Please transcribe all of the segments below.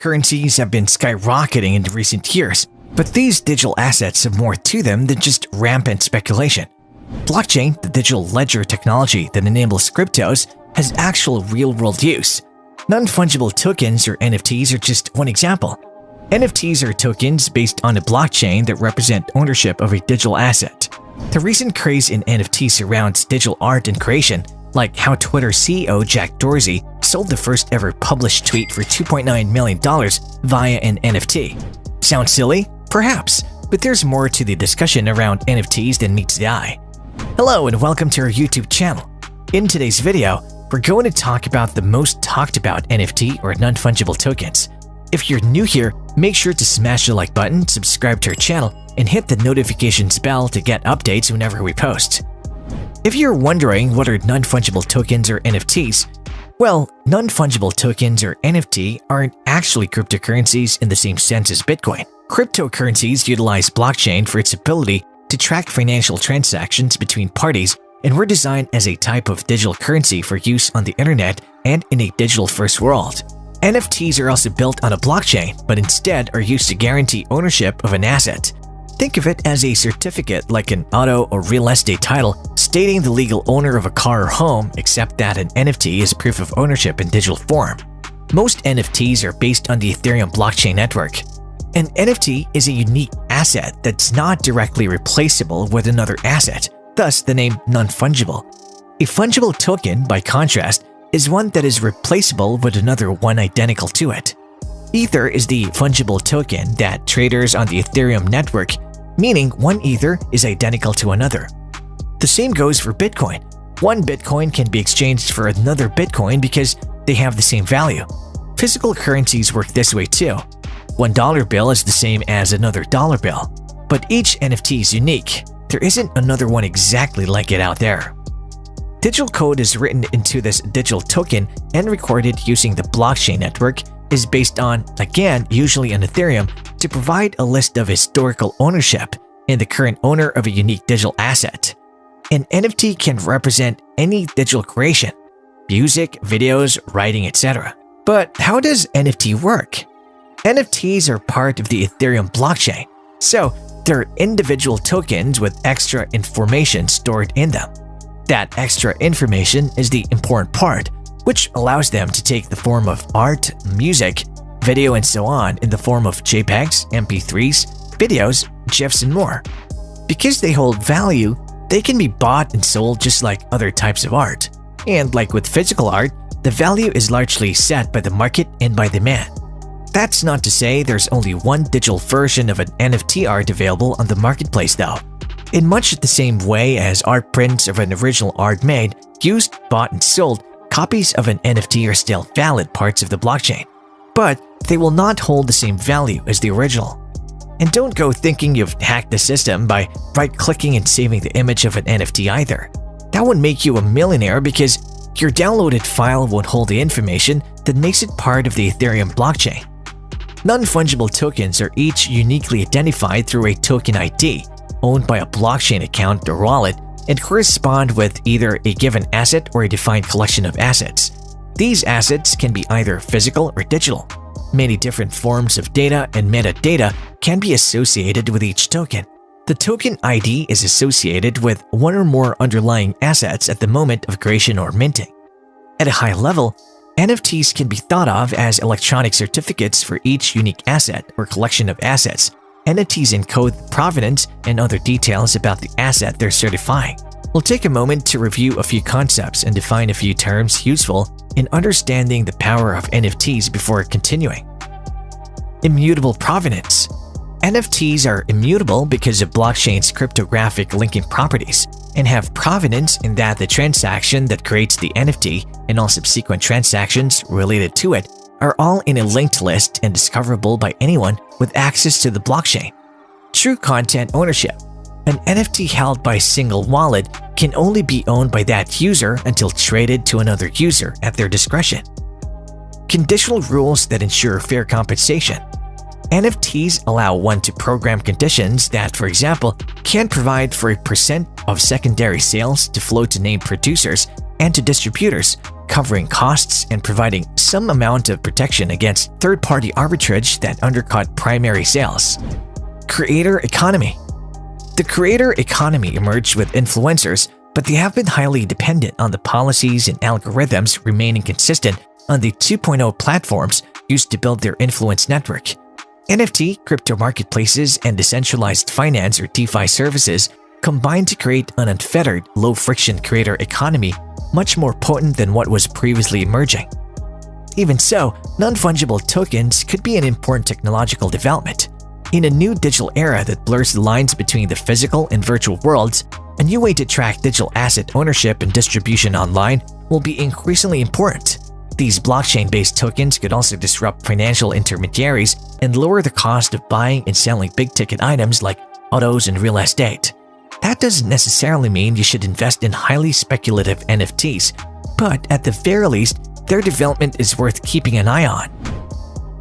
Currencies have been skyrocketing in recent years, but these digital assets have more to them than just rampant speculation. Blockchain, the digital ledger technology that enables cryptos, has actual real-world use. Non-fungible tokens or NFTs are just one example. NFTs are tokens based on a blockchain that represent ownership of a digital asset. The recent craze in NFTs surrounds digital art and creation, like how Twitter CEO Jack Dorsey sold the first ever published tweet for $2.9 million via an NFT. Sounds silly? Perhaps, but there's more to the discussion around NFTs than meets the eye. Hello and welcome to our YouTube channel. In today's video, we're going to talk about the most talked about NFT or non-fungible tokens. If you're new here, make sure to smash the like button, subscribe to our channel, and hit the notifications bell to get updates whenever we post. If you're wondering what are non-fungible tokens or NFTs, well, non-fungible tokens or NFT aren't actually cryptocurrencies in the same sense as Bitcoin. Cryptocurrencies utilize blockchain for its ability to track financial transactions between parties and were designed as a type of digital currency for use on the internet and in a digital-first world. NFTs are also built on a blockchain, but instead are used to guarantee ownership of an asset. Think of it as a certificate like an auto or real estate title stating the legal owner of a car or home, except that an NFT is proof of ownership in digital form. Most NFTs are based on the Ethereum blockchain network. An NFT is a unique asset that's not directly replaceable with another asset, thus the name non-fungible. A fungible token, by contrast, is one that is replaceable with another one identical to it. Ether is the fungible token that traders on the Ethereum network, meaning one Ether is identical to another. The same goes for Bitcoin. One Bitcoin can be exchanged for another Bitcoin because they have the same value. Physical currencies work this way too. $1 bill is the same as another dollar bill, but each NFT is unique. There isn't another one exactly like it out there. Digital code is written into this digital token and recorded using the blockchain network is based on, again, usually on Ethereum, to provide a list of historical ownership and the current owner of a unique digital asset. An NFT can represent any digital creation, music, videos, writing, etc. But how does NFT work? NFTs are part of the Ethereum blockchain, so they're individual tokens with extra information stored in them. That extra information is the important part, which allows them to take the form of art, music, video, and so on in the form of JPEGs, MP3s, videos, GIFs, and more. Because they hold value, they can be bought and sold just like other types of art. And like with physical art, the value is largely set by the market and by demand. That's not to say there's only one digital version of an NFT art available on the marketplace though. In much the same way as art prints of an original art made, used, bought, and sold, copies of an NFT are still valid parts of the blockchain, but they will not hold the same value as the original. And don't go thinking you've hacked the system by right-clicking and saving the image of an NFT either. That would make you a millionaire because your downloaded file won't hold the information that makes it part of the Ethereum blockchain. Non-fungible tokens are each uniquely identified through a token ID, owned by a blockchain account or wallet, and correspond with either a given asset or a defined collection of assets. These assets can be either physical or digital. Many different forms of data and metadata can be associated with each token. The token ID is associated with one or more underlying assets at the moment of creation or minting. At a high level, NFTs can be thought of as electronic certificates for each unique asset or collection of assets. NFTs encode the provenance and other details about the asset they're certifying. We'll take a moment to review a few concepts and define a few terms useful in understanding the power of NFTs before continuing. Immutable provenance. NFTs are immutable because of blockchain's cryptographic linking properties and have provenance in that the transaction that creates the NFT and all subsequent transactions related to it are all in a linked list and discoverable by anyone with access to the blockchain. True content ownership. An NFT held by a single wallet can only be owned by that user until traded to another user at their discretion. Conditional rules that ensure fair compensation. NFTs allow one to program conditions that, for example, can provide for a % of secondary sales to flow to named producers and to distributors, covering costs and providing some amount of protection against third-party arbitrage that undercut primary sales. Creator economy. The creator economy emerged with influencers, but they have been highly dependent on the policies and algorithms remaining consistent on the 2.0 platforms used to build their influence network. NFT, crypto marketplaces, and decentralized finance or DeFi services combine to create an unfettered, low-friction creator economy much more potent than what was previously emerging. Even so, non-fungible tokens could be an important technological development. In a new digital era that blurs the lines between the physical and virtual worlds, a new way to track digital asset ownership and distribution online will be increasingly important. These blockchain-based tokens could also disrupt financial intermediaries and lower the cost of buying and selling big-ticket items like autos and real estate. That doesn't necessarily mean you should invest in highly speculative NFTs, but at the very least, their development is worth keeping an eye on.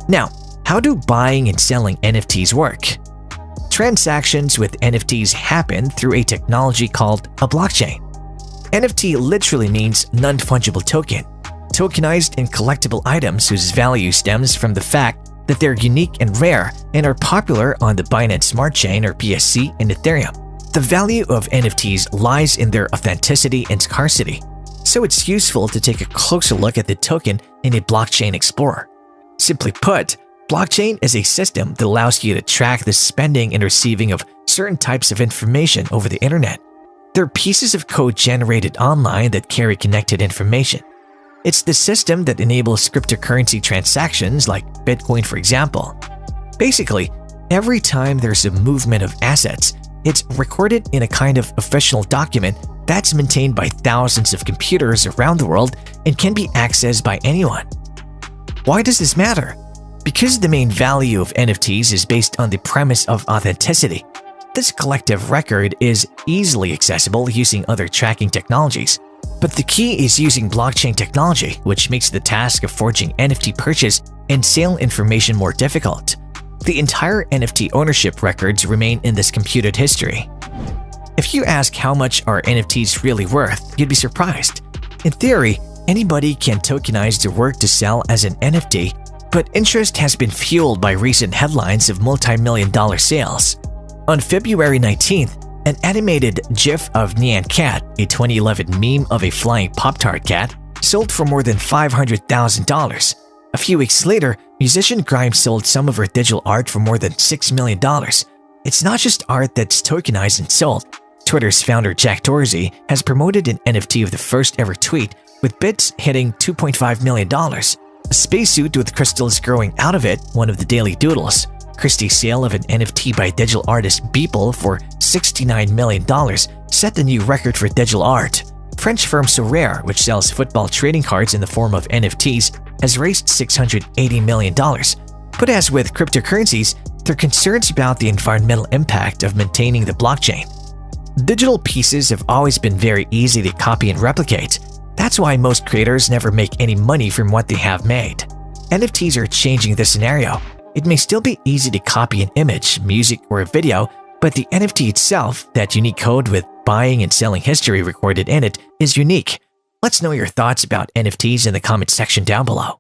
Now, how do buying and selling NFTs work? Transactions with NFTs happen through a technology called a blockchain. NFT literally means non-fungible token, tokenized and collectible items whose value stems from the fact that they're unique and rare and are popular on the Binance Smart Chain or BSC and Ethereum. The value of NFTs lies in their authenticity and scarcity, so it's useful to take a closer look at the token in a blockchain explorer. Simply put, blockchain is a system that allows you to track the spending and receiving of certain types of information over the internet. They're pieces of code generated online that carry connected information. It's the system that enables cryptocurrency transactions like Bitcoin, for example. Basically, every time there's a movement of assets, it's recorded in a kind of official document that's maintained by thousands of computers around the world and can be accessed by anyone. Why does this matter? Because the main value of NFTs is based on the premise of authenticity. This collective record is easily accessible using other tracking technologies. But the key is using blockchain technology, which makes the task of forging NFT purchase and sale information more difficult. The entire NFT ownership records remain in this computed history. If you ask how much are NFTs really worth, you'd be surprised. In theory, anybody can tokenize their work to sell as an NFT, but interest has been fueled by recent headlines of multi-million-dollar sales. On February 19th, an animated GIF of Nyan Cat, a 2011 meme of a flying Pop-Tart cat, sold for more than $500,000. A few weeks later, musician Grimes sold some of her digital art for more than $6 million. It's not just art that's tokenized and sold. Twitter's founder Jack Dorsey has promoted an NFT of the first ever tweet, with bids hitting $2.5 million. A spacesuit with crystals growing out of it, one of the daily doodles. Christie's sale of an NFT by digital artist Beeple for $69 million set the new record for digital art. French firm Sorare, which sells football trading cards in the form of NFTs, has raised $680 million. But as with cryptocurrencies, there are concerns about the environmental impact of maintaining the blockchain. Digital pieces have always been very easy to copy and replicate. That's why most creators never make any money from what they have made. NFTs are changing this scenario. It may still be easy to copy an image, music, or a video, but the NFT itself, that unique code with buying and selling history recorded in it, is unique. Let's know your thoughts about NFTs in the comment section down below.